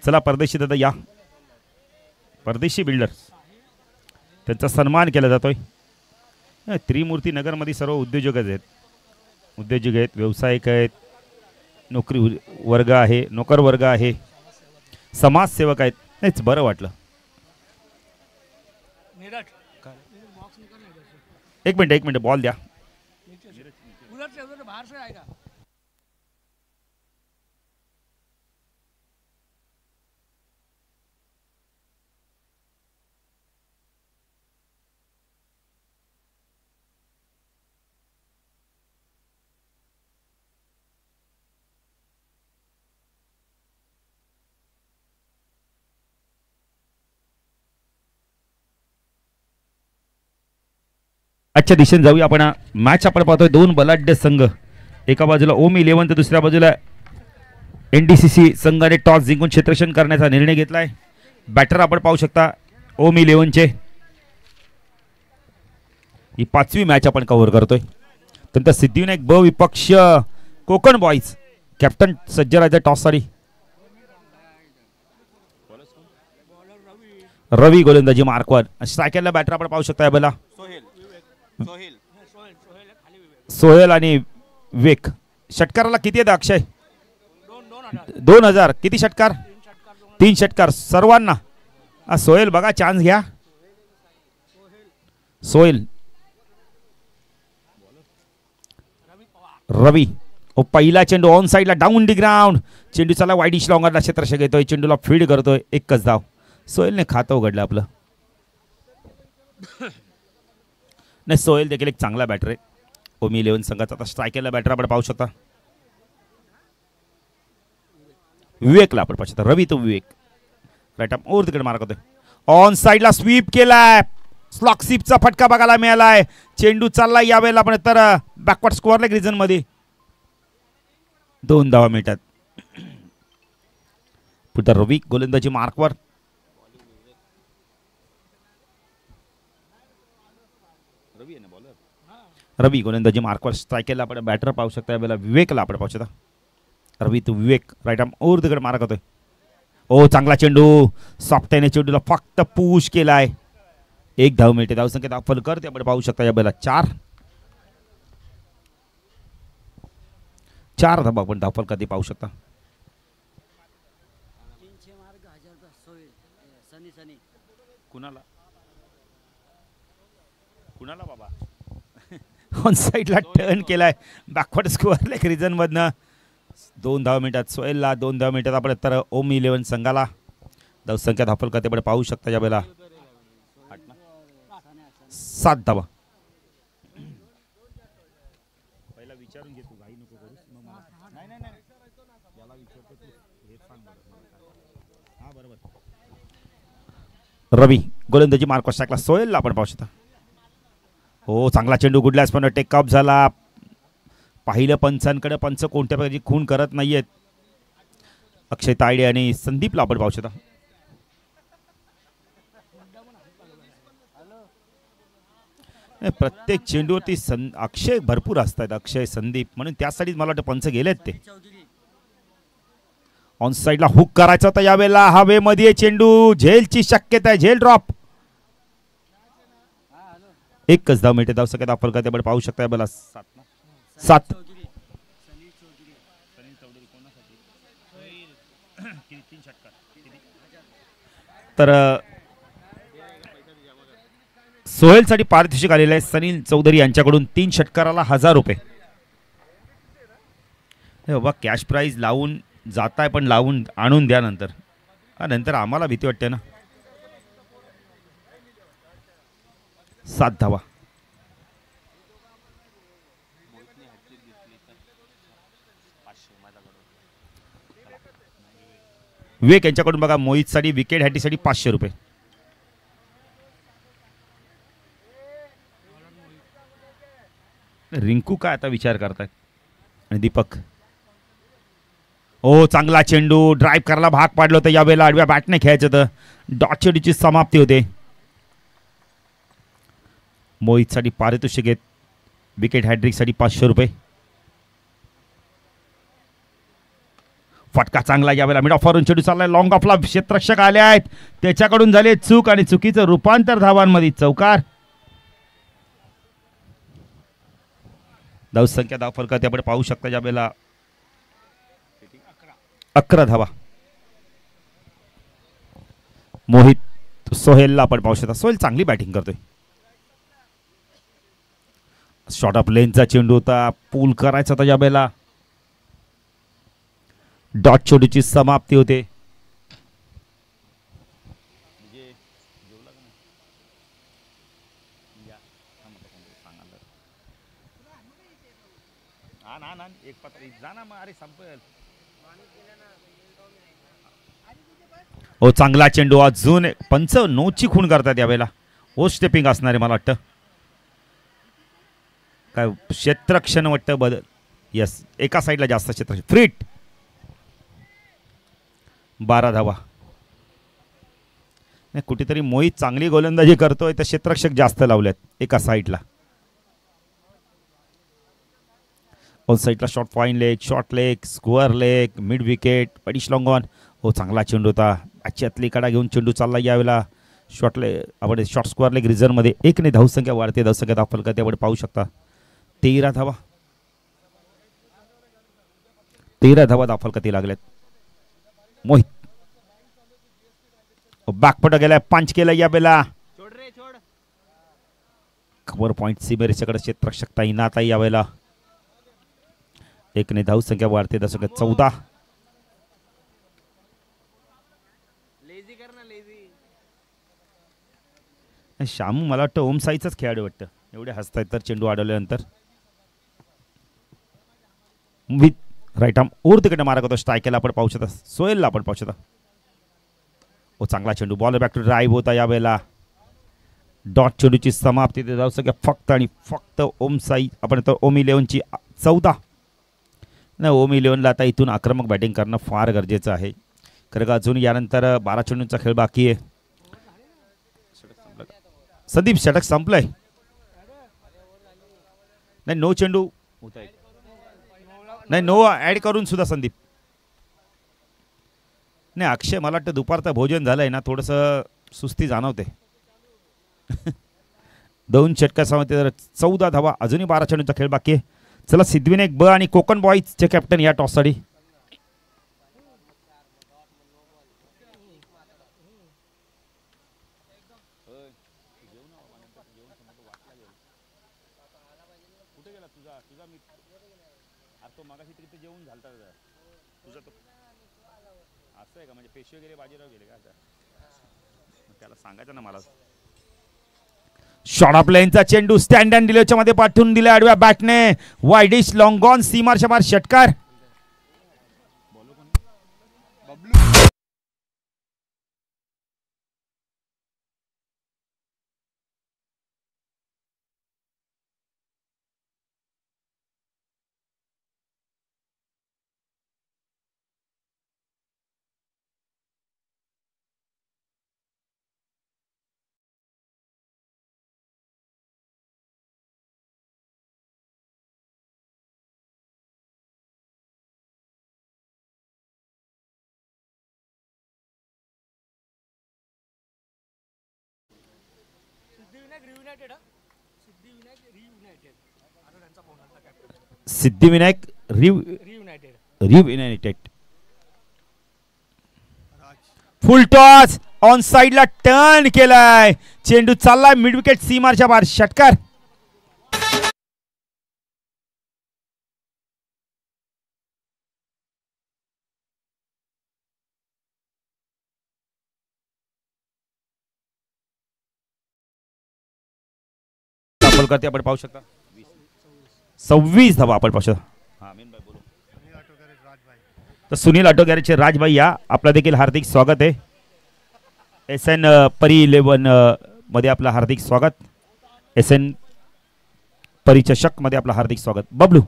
चला परदेशी दादा या. परदेशी बिल्डर्स त्यांचा सन्मान केला जातोय. त्रिमूर्ती नगरमध्ये सर्व उद्योजकच आहेत. उद्योजक आहेत, व्यावसायिक आहेत, नोकरी वर्ग आहे, नोकर वर्ग आहे, समाजसेवक आहेत. नाहीच बरं वाटलं. एक मिनिट बॉल द्या. आजच्या दिशेने जाऊया आपण. मॅच आपण पाहतोय दोन बलाढ्य संघ. एका बाजूला ओम 11 तर दुसऱ्या बाजूला NDCC संघाने टॉस जिंकून क्षेत्ररक्षण करण्याचा निर्णय घेतलाय. बॅटर आपण पाहू शकता ओम 11चे. ही 5वी मॅच आपण कव्हर करतोय. त्यानंतर सिद्धिविनायक ब विपक्ष कोकण बॉईज. कॅप्टन सज्जराजा टॉस साठी. रवी गोलंदाजी मार्कवर. स्ट्रायकरला बॅटर आपण पाहू शकता. यावेळेला सोहेल आणि विवेक. षटकाराला किती आहेत अक्षय? 2000. किती षटकार? 3 षटकार सर्वांना. सोहेल बघा चान्स घ्या. सोहेल. रवी. पहिला चेंडू ऑन साइडला डाऊन डी ग्राउंड. चेंडू चला वाईडिश लॉंगरला क्षेत्ररक्षक येतोय. चेंडूला फीड करतोय. एकच धाव. सोहेलने खातं उघडलं आपलं. नाही सोहेल देखील एक चांगला बॅटर आहे ओम 11 संघाचा. आता स्ट्रायकरला बॅटर आपण पाहू शकता. विवेकला आपण पाहू शकता. रवी तो विवेक. राईट आर्म ओव्हर तिकडे मार्क होतोय. ऑन साइडला स्वीप केलाय. स्लॉक स्वीपचा फटका बघायला मिळालाय. चेंडू चाललाय यावेळेला आपण तर बॅकवर्ड स्कोअर लेग रिजन मध्ये. 2 धावा मिळतात. पुढे रवी गोलंदाजी मार्कवर. रवी गोलंदाजी मार्कवर. स्ट्रायकरला आपण बॅटर पाहू शकता. यावेळेला विवेकला आपण पाहू शकता. रवी तो विवेक. राईट आर्म ओव्हर तिकडे मारक होतोय. ओ चांगला चेंडू. सॉफ्टने चेंडूला फक्त पुश केलाय. 1 धाव मिळते. धावसंख्या दाखल करते आपण पाहू शकता. यावेळेला 4 धावा आपण दाखल करते पाहू शकता. कुणाला कुणाला बाबा ऑन साइडला टर्न केलाय. बॅकवर्ड स्कोअर लेग रिजन मधनं. 2 धाव मिळतात सोहेलला. 2 धाव मिळतात आपण तर ओम 11 संघाला. धावसंख्या दाखल करते आपण पाहू शकता. यावेळेला 7 धावा. पहिला विचारून घे तू. घाई नको करूस. याला विचारतो तू. हे सांग बरं. हां बरोबर. रवी गोलंदाजी मार्कवर टाकला. सोहेलला आपण पाहू शकता. हो चांगला चेंडू गुडलास पण टेकअप झाला. पाहिलं पंचांकडे. पंच कोणत्या प्रकारची खून करत नाहीयेत. अक्षय तायडे आणि संदीपला आपण पाहू शकता. प्रत्येक चेंडूवरती अक्षय भरपूर असतात. अक्षय संदीप म्हणून त्यासाठीच मला वाटतं पंच गेलेत ते. ऑन साइडला हुक करायचा होता. यावेळेला हवेमध्ये चेंडू. झेलची शक्यता आहे. झेल ड्रॉप. एकच धाव मिळते. धावसंख्या दाखल करते आपण पाहू शकता. यावेळेला 7. तर सोहेलसाठी पारितोषिक आलेलं आहे सनील चौधरी यांच्याकडून. 3 षटकाराला 1000 रुपये. बाबा कॅश प्राइज लावून जाताय पण लावून आणून द्या नंतर. नंतर आम्हाला भीती वाटते ना. 7 धावा. विवेक यांच्याकडून बघा मोहितसाठी विकेट हॅटीसाठी 500 रुपये. रिंकू काय आता विचार करतायत. आणि दीपक. ओ चांगला चेंडू. ड्राईव्ह करायला भाग पाडलं होतं. यावेळेला आडव्या बॅटने खेळायचं तर डॉट चेंडूची समाप्ती होते. मोहितसाठी पारितोषिक आहेत. विकेट हॅट्रिकसाठी 500 रुपये. फटका चांगला यावेळेला मिड ऑफवरून चेंडू चाललाय लॉंग ऑफला क्षेत्ररक्षक आले आहेत त्याच्याकडून झाले चूक आणि चुकीचं रूपांतर धावांमध्ये चौकार. धावसंख्या धावफलकात आपण पाहू शकता यावेळेला 11 धावा. मोहित सोहेलला आपण पाहू शकता. सोहेल चांगली बॅटिंग करतोय. शॉर्ट ऑफ लेनचा चेंडू होता पूल करायचा होता यावेळेला. डॉट चेंडूची समाप्ती होते. हो चांगला चेंडू अजून पंच नोची खूण करतात यावेळेला. हो स्टेपिंग असणारे मला वाटतं काय क्षेत्रक्षण वाटतं बदल. यस एका साईडला जास्त क्षेत्र फ्रीट. 12 धावा. नाही कुठेतरी मोहित चांगली गोलंदाजी करतोय तर क्षेत्ररक्षक जास्त लावलेत एका साईडला. ऑल साईडला short fine leg short leg square leg mid wicket पडिश लॉंग ऑन. हो चांगला चेंडू होता. आजच्यातली कडा घेऊन चेंडू चालला यावेळेला. शॉर्ट लेग आपण शॉर्ट स्क्वेअर लेग रिझर्वमध्ये 1 ने धावसंख्या वाढते. धावसंख्या धावफलकात त्यावर पाहू शकता 13 धावा. 13 धावा धावफलकात लागल्यात. मोहित बॅकपट गेलाय पंच केला यावेळेला. कव्हर पॉइंट सीमेरेषेकडे क्षेत्ररक्षक तैनात आहे यावेळेला. 1 ने धावसंख्या वाढते. धावसंख्या 14. श्यामू मला वाटतं ओम साईचाच खेळाडू वाटतं एवढे हसतायत तर चेंडू अडवल्यानंतर. राईट आर्म ओर तिकडे मारा करतो. स्ट्रायकेला आपण पाहू शकता. सोहेलला आपण पाहू शकता. ओ चांगला चेंडू बॉल बॅक टू ड्राईव्ह होता यावेळेला. डॉट चेंडूची समाप्ती ते जाऊ सगळ्या फक्त आणि फक्त ओम साई आपण तर ओम 11ची 14. नाही ओम 11ला आता इथून आक्रमक बॅटिंग करणं फार गरजेचं आहे. खरं का अजून यानंतर 12 चेंडूंचा खेळ बाकी आहे. संदीप षटक संपलंय. नाही नो चेंडू नाही नो ऍड करून सुद्धा संदीप. नाही अक्षय मला वाटतं दुपारचं भोजन झालंय ना थोडंसं सुस्ती जाणवते. 2 षटकासमोर 14 धावा. अजूनही 12 चेंडूंचा खेळ बाकी आहे. चला सिद्धिविनायक ब आणि कोकण बॉईजचे कॅप्टन या टॉससाठी. शॉर्ट ऑफ लाईनचा चेंडू स्टँड अँड डिलेच्या मध्ये पाठवून दिला आडव्या बॅटने. वाईडिश लॉंग ऑन सीमारच्या मार षटकार. सिद्धिविनायक रियुनायटेड. फुल टॉस ऑन साइडला टर्न केलाय. चेंडू चाललाय मिड विकेट सीमारच्या बाहेर षटकार. करते आपण पाहू शकता 26 धावा आपण पाहू शकता. तर सुनील ऑटो गॅरेजचे राजभाई या आपला देखील हार्दिक स्वागत आहे. SN परी 11 मध्ये आपलं हार्दिक स्वागत. SN परिचषक मध्ये आपलं हार्दिक स्वागत. बबलू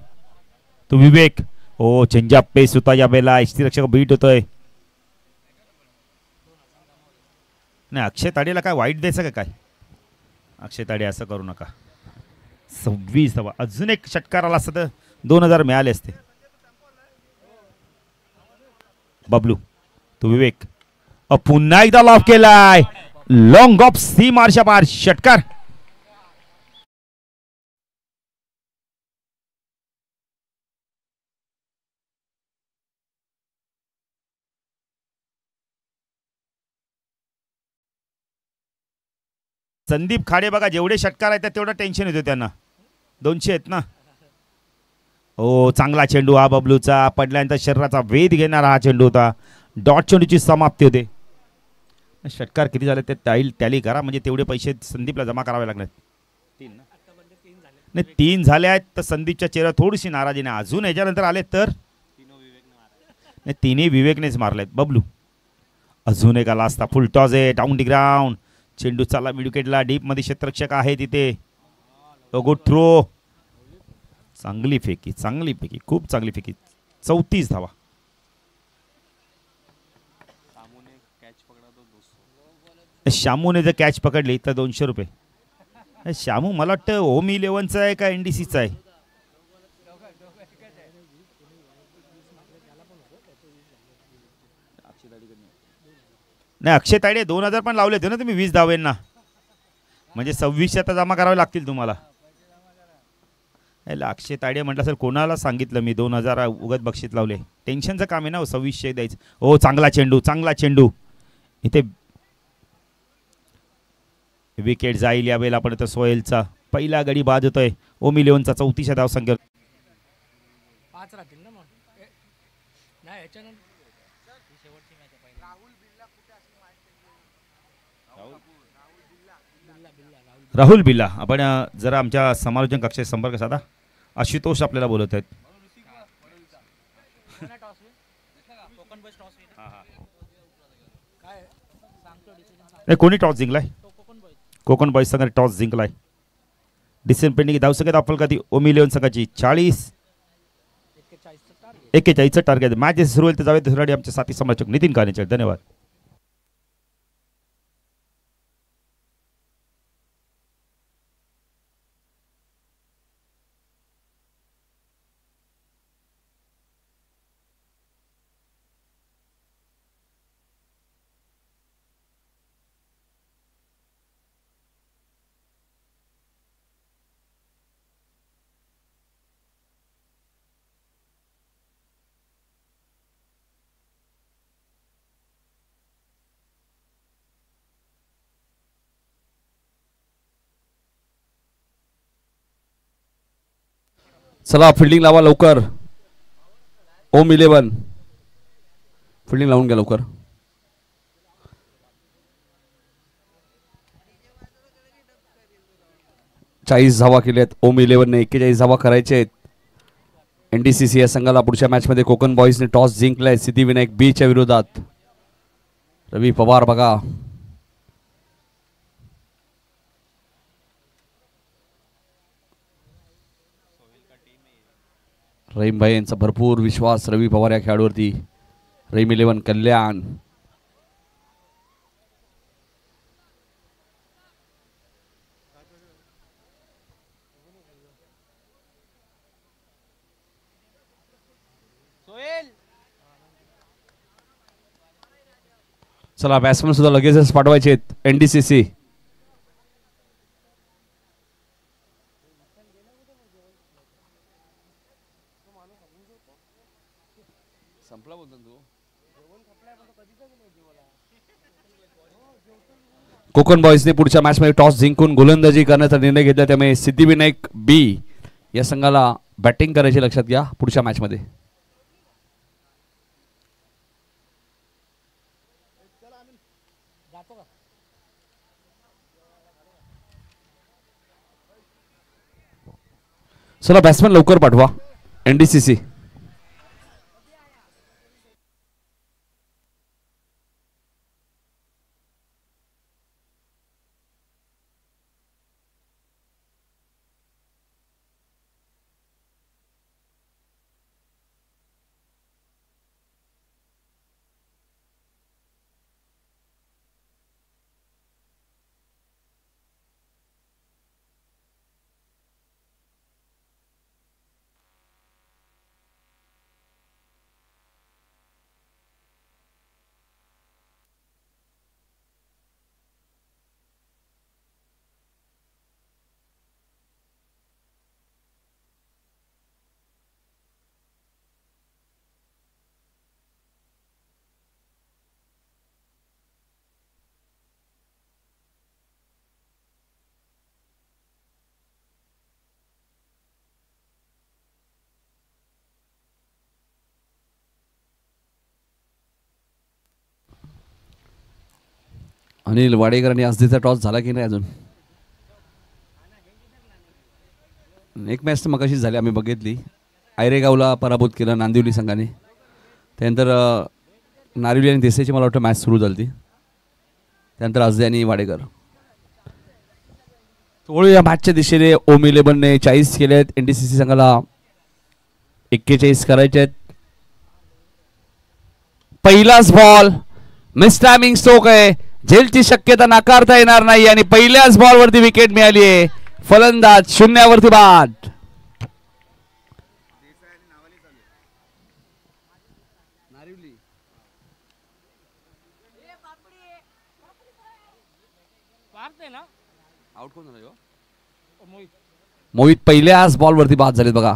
तू विवेक हो चेंजअप पेस होता या वेळेला. रक्षक बीट होतोय. नाही अक्षय ताडेला काय वाईट द्यायचं का काय. अक्षय ताडे असं करू नका. 26 धावा. अजून एक षटकार आला असता तर 2000 मिळाले असते. बबलू तो विवेक पुन्हा एकदा लॉफ केलाय. लॉंग ऑफ सी मारच्या पार षटकार. संदीप खाडे बघा जेवढे षटकार आहेत तेवढं टेन्शन येतो त्यांना. 200 आहेत ना. हो चांगला चेंडू हा बबलूचा. पडल्यानंतर शरीराचा वेध घेणारा हा चेंडू होता. डॉट चेंडूची समाप्ती होते. षटकार किती झाले ते टॅली करा म्हणजे तेवढे पैसे संदीपला जमा करावे लागणार. 3 नाही 3 झाले आहेत तर संदीपच्या चेहऱ्यावर थोडीशी नाराजी नाही. अजून याच्यानंतर आले तर नाही 3ही विवेकनेच मारलेत. बबलू अजून एक आला असता. फुल टॉस आहे. Down the ground. चेंडू चालला विकेटला. डीप मध्ये क्षेत्ररक्षक आहे तिथे. Good throw. चांगली फेकी खूप चांगली फेकी. 34 धावा. शामूने जर कॅच पकडली तर 200 रुपये. शामू मला वाटतं होम 11चा आहे का NDCचा आहे. नाही अक्षय तायडे 2000 पण लावले होते ना तुम्ही 20 धावेंना. म्हणजे 26 आता जमा करावे लागतील तुम्हाला. अक्षय तायडे म्हटलं सर कोणाला सांगितलं मी 2000 उगत बक्षीस लावले. टेन्शनचं काम आहे ना 2600 द्यायचं. हो चांगला चेंडू इथे विकेट जाईल यावेळेला. आपण तर सोहेलचा पहिला गडी बाद होतोय. ओम 11चा 34 धावसंख्या. राहुल बिल्ला आपण जरा आमच्या समालोचन कक्षात संपर्क साधा. आशुतोष आपल्याला बोलत आहेत. कोणी टॉस जिंकलाय. कोकण बॉईज संघाने टॉस जिंकलाय. डिसेंबर धावसंख्या दाखल का ती ओम 11 संघाची 41 टार्गेट. मॅच सुरू होईल तर जावे दुसऱ्यासाठी आमचे साथी समालोचक नितीन कानेचर. धन्यवाद. चला फिल्डिंग लावा लवकर. ओम 11 फिल्डिंग लावून घ्या लवकर. चाळीस धावा केल्यात ओम 11ने. 41 धावा करायचे आहेत. NDCC या संघाला पुढच्या मॅच मध्ये कोकण बॉईजने टॉस जिंकलाय सिद्धिविनायक B च्या विरोधात. रवी पवार बघा रहीम भाई यांचा भरपूर विश्वास रवी पवार या खेळाडूवरती. रहीम 11 कल्याण. चला बॅट्समन सुद्धा लगेचच पाठवायचे आहेत. NDCC कोकण बॉईजने पुढच्या मॅच मध्ये टॉस जिंकून गोलंदाजी करण्याचा निर्णय घेतला. त्यामुळे सिद्धिविनायक B या संघाला बॅटिंग करायची लक्षात घ्या पुढच्या मॅच मध्ये. चला बॅट्समन लवकर पाठवा. NDCC अनिल वाडेकरांनी आजचा टॉस झाला की नाही अजून? एक मॅच तर मगाशीच झाली, आम्ही बघितली. आयरेगावला पराभूत केलं नांदिवली संघाने. त्यानंतर नारिवली आणि देसाईची मला वाटतं मॅच सुरू झाली. त्यानंतर आजदे आणि वाडेकर. थोडं या मॅचच्या दिशेने ओम 11ने 40 केले आहेत. NDCC संघाला 41 करायचे आहेत. पहिलाच बॉल मिस टायमिंग स्ट्रोक आहे. झेलची शक्यता नाकारता येणार नाही आणि पहिल्याच बॉलवरती विकेट मिळाली आहे. फलंदाज शून्यावरती बाद. मोहित पहिल्याच बॉलवरती बाद झालेत बघा.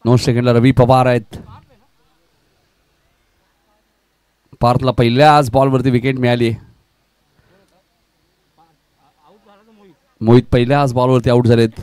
9 सेकंडला रवी पवार आहेत. पार्थला पहिल्याच बॉलवरती विकेट मिळाली. मोहित पहिल्याच बॉलवरती आउट झालेत.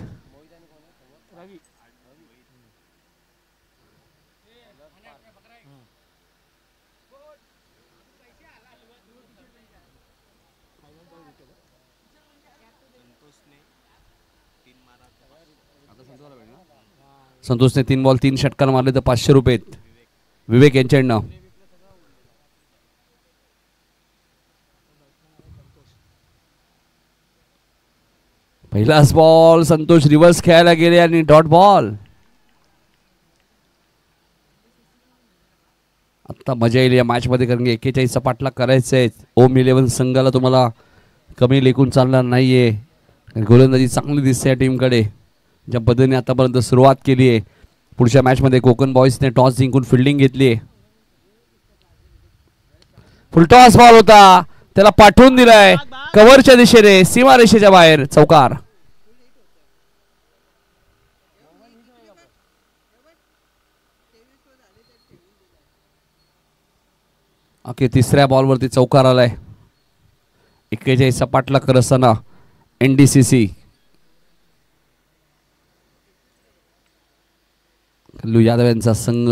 संतोषने 3 बॉल 3 षटकार मारले तर 500 रुपये आहेत विवेक यांच्याकडनं. पहिलाच बॉल संतोष रिव्हर्स खेळायला गेले आणि डॉट बॉल. आता मजा येईल या मॅच मध्ये, कारण की 41 पाठलाग करायचंय. ओम 11 संघाला तुम्हाला कमी लेखून चालणार नाहीये. गोलंदाजी चांगली दिसते या टीमकडे. ज्या पद्धतीने आतापर्यंत सुरुवात केली आहे. पुढच्या मॅच मध्ये कोकण बॉईजने टॉस जिंकून फिल्डिंग घेतली आहे. फुलटॉस बॉल होता, त्याला पाठवून दिलाय कव्हरच्या दिशेने, सीमारेषेच्या बाहेर, चौकार. ओके, तिसऱ्या बॉलवरती चौकार आलाय. 41 पाठलाग करत असताना NDCC. कल्लू यादव यांचा संघ.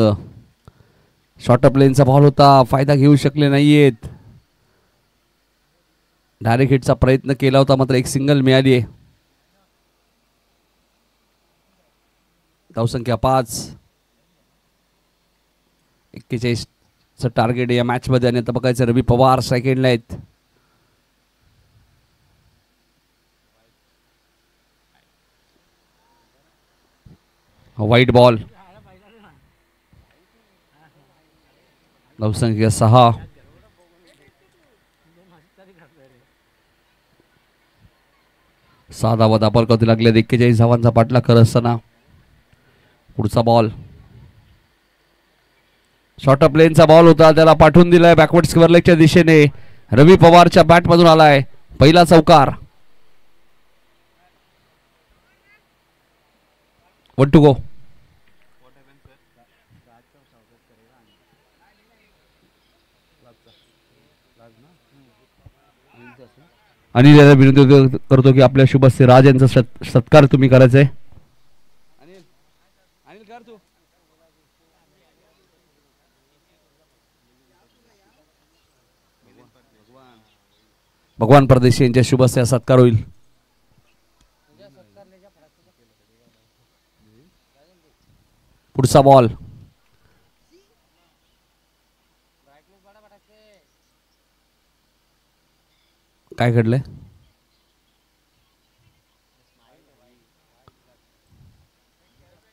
शॉर्ट प्लेनचा बॉल होता, फायदा घेऊ शकले नाहीयेत. डायरेक्ट हिटचा प्रयत्न केला होता, मात्र एक सिंगल मिळाली आहे. धावसंख्या 5. 41 टार्गेट या मॅच मध्ये. आणि आता बघायचं रवी पवार सेकंडला आहेत. White ball. धावसंख्या 6. साधा वधा बॉल लागले. 41 धावांचा पाठलाग करत असताना पुढचा बॉल शॉर्ट प्लेनचा बॉल होता, त्याला पाठवून दिलाय बॅकवर्ड स्क्वेअर लेगच्या दिशेने. रवी पवारच्या बॅट मधून आलाय पहिला चौकार. 1 to go. अनिल याला विनंती करतो की आपल्या शुभस्य राज यांचा सत्कार तुम्ही करायचा आहे. भगवान परदेशी यांच्या शुभस्य सत्कार होईल. पुढचा बॉल. काय घडलंय?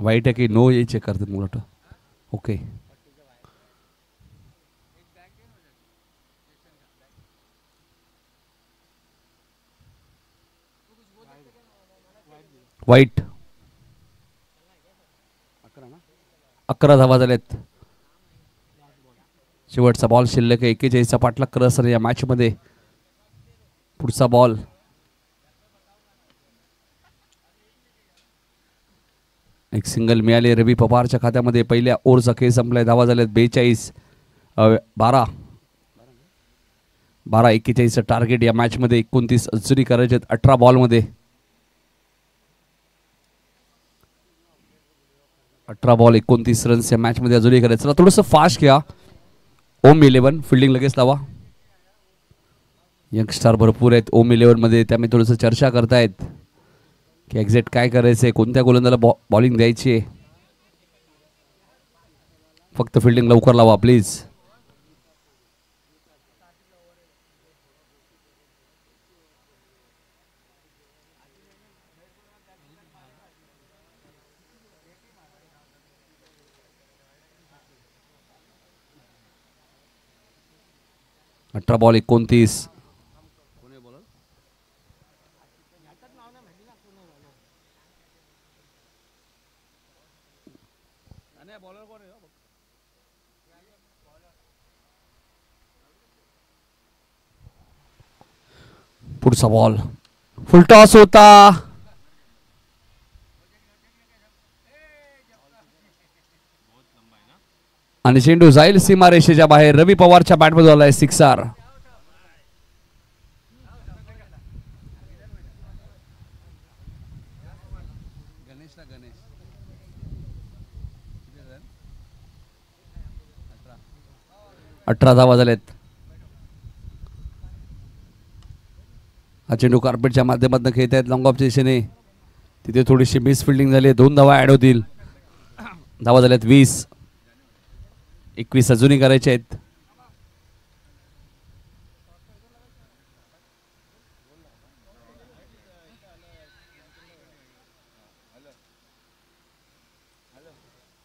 वाईट आहे की नो हे चेक करतात मला वाटतं. ओके, वाईट. 11 धावा झाल्यात. शेवटचा बॉल शिल्लक. 41 पाठलाग करत असताना या मॅच मध्ये पुढचा बॉल. एक सिंगल मिळाले रवी पवारच्या खात्यामध्ये. पहिल्या ओव्हरचा खेळ संपलाय. धावा झाल्यात 42. 41 टार्गेट या मॅच मध्ये. 29 अजूनही करायचे 18 बॉल मध्ये. 18 बॉल 29 रन्स या मॅच मध्ये अजूनही करायचं. थोडंसं फास्ट घ्या ओम 11. फिल्डिंग लगेच लावा. यंगस्टार भरपूर आहेत ओम 11 मध्ये, त्यामुळे थोडंसं चर्चा करतायत की एक्झॅक्ट काय करायचंय, कोणत्या गोलंदाला बॉलिंग द्यायची आहे. फक्त फिल्डिंग लवकर लावा प्लीज. अठरा बॉल 29. पुढचा बॉल फुल टॉस होता आणि चेंडू जाईल सीमारेषेच्या बाहेर. रवी पवारच्या बॅटमध्ये आलाय सिक्सर. अठरा धावा झालेत. हा चेंडू कार्पेटच्या माध्यमातून खेळत आहेत लॉंग ऑफच्या दिशेने. तिथे थोडीशी मिस फिल्डिंग झाली, 2 धावा ऍड होतील. धावा झाल्यात 20. 21 अजूनही करायचे आहेत.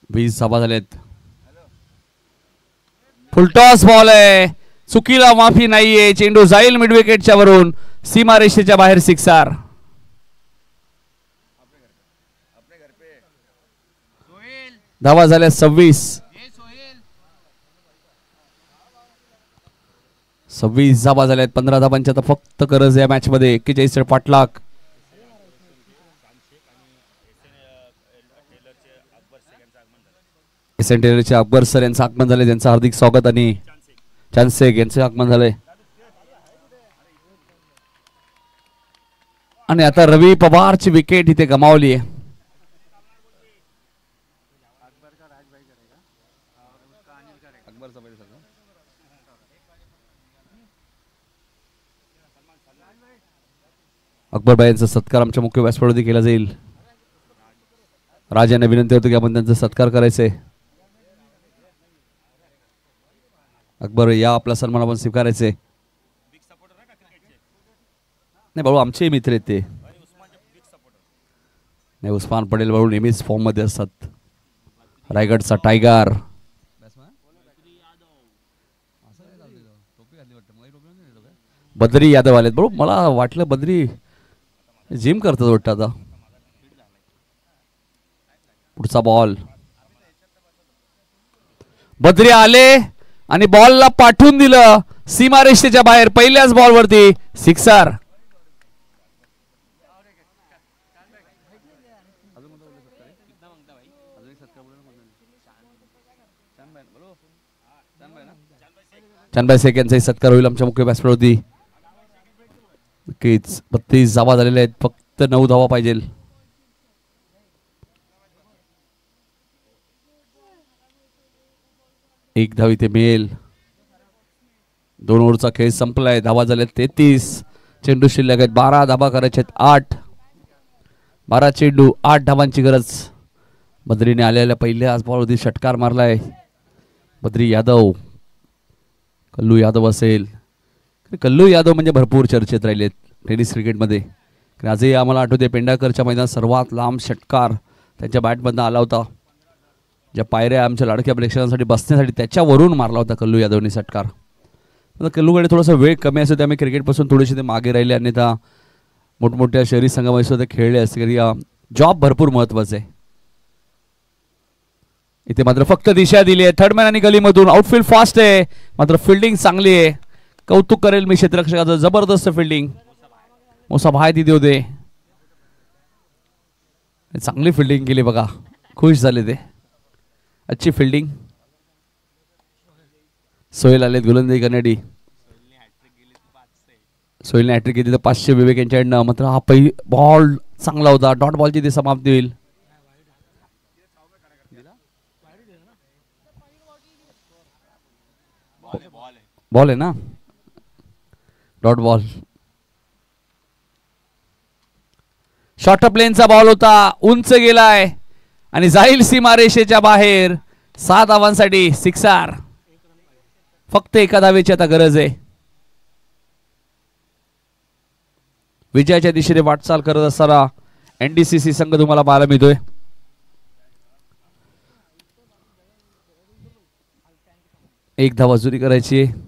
वीस धावा झालेत. फुलटॉस बॉल आहे, चुकीला माफी नाहीये. चेंडू जाईल मिड विकेटच्या वरून, सीमारेषेच्या बाहेर सिक्सर. धावा झाल्या 26. 26 धावा झाल्यात. 15 धावांची आता फक्त गरज या मॅच मध्ये. 41 पाठलाग. एसएन टेलरचे अकबर सर यांचं आगमन झाले, त्यांचं हार्दिक स्वागत. आणि चान्सेक यांचे आगमन झाले. आणि आता रवी पवारची विकेट इथे गमावली आहे. अकबरबाई यांचा सत्कार आमच्या मुख्य व्यासपीठावरती केला जाईल. राजांना विनंती होती की आपण त्यांचा सत्कार करायचे. अकबर या आपला सन्मान आपण स्वीकारायचे. नाही बाळू आमचे मित्र आहेत ते. नाही उस्मान पटेल बाळू नेहमीच फॉर्म मध्ये असतात. रायगडचा टायगर. बद्री यादव आलेत बाळू. मला वाटलं बद्री जिम करतात वाटतं आता. पुढचा बॉल. बद्री आले आणि बॉलला पाठवून दिलं सीमारेषेच्या बाहेर. पहिल्याच बॉलवरती सिक्सर. चांदबाई शेख यांचाही सत्कार होईल आमच्या मुख्य व्यासपीठावरती. नक्कीच 32 धावा झालेल्या आहेत. फक्त 9 धावा पाहिजे. एक धाव इथे मिळेल. 2 ओव्हरचा खेळ संपलाय. धावा झाल्यात 33. चेंडू शिल्लक आहेत 12 धावा करायचे आहेत. 8 12 चेंडू 8 धावांची गरज. बद्रीने आलेल्या पहिल्याच बॉलवरती षटकार मारलाय. बद्री यादव, कल्लू यादव असेल. कल्लू यादव म्हणजे भरपूर चर्चेत राहिलेत टेनिस क्रिकेटमध्ये. आजही आम्हाला आठवते पेंढारकरच्या मैदानात सर्वात लांब षटकार त्यांच्या बॅटमधनं आला होता. ज्या पायऱ्या आमच्या लाडक्या प्रेक्षकांसाठी बसण्यासाठी त्याच्यावरून मारला होता कल्लू यादवने षटकार. कल्लूकडे थोडासा वेळ कमी असतो त्यामुळे क्रिकेटपासून थोडेसे ते मागे राहिले. आणि त्या मोठमोठ्या शहरी संघामध्ये सुद्धा खेळले असते. तरी जॉब भरपूर महत्वाचा आहे. इथे मात्र फक्त दिशा दिली आहे थर्डमॅन आणि गलीमधून. आउटफील्ड फास्ट आहे मात्र फिल्डिंग चांगली आहे. कौतुक करेल मी क्षेत्ररक्षकाचं. जबरदस्त फिल्डिंग. मोसा भाय तिथे होते. चांगली फिल्डिंग केली बघा. खुश झाले ते. अच्छी फिल्डिंग. सोहेल आलेत गोलंदाजी करण्यासाठी. सोहेलने हॅट्रिक घेतली तर 500 विवेक यांच्याकडनं. मात्र हा पहिली बॉल चांगला होता. डॉट बॉलची ते समाप्ती होईल. बॉल आहे ना. Dot ball. शॉर्ट प्लेनचा बॉल होता, उंच गेलाय आणि जाईल सीमारेषेच्या बाहेर. 7 धावांसाठी सिक्सर. फक्त एका धावेची आता गरज आहे. विजयाच्या दिशेने वाटचाल करत असताना एनडीसीसी संघ तुम्हाला पाहायला मिळतोय. एक धाव अजूनही करायची आहे.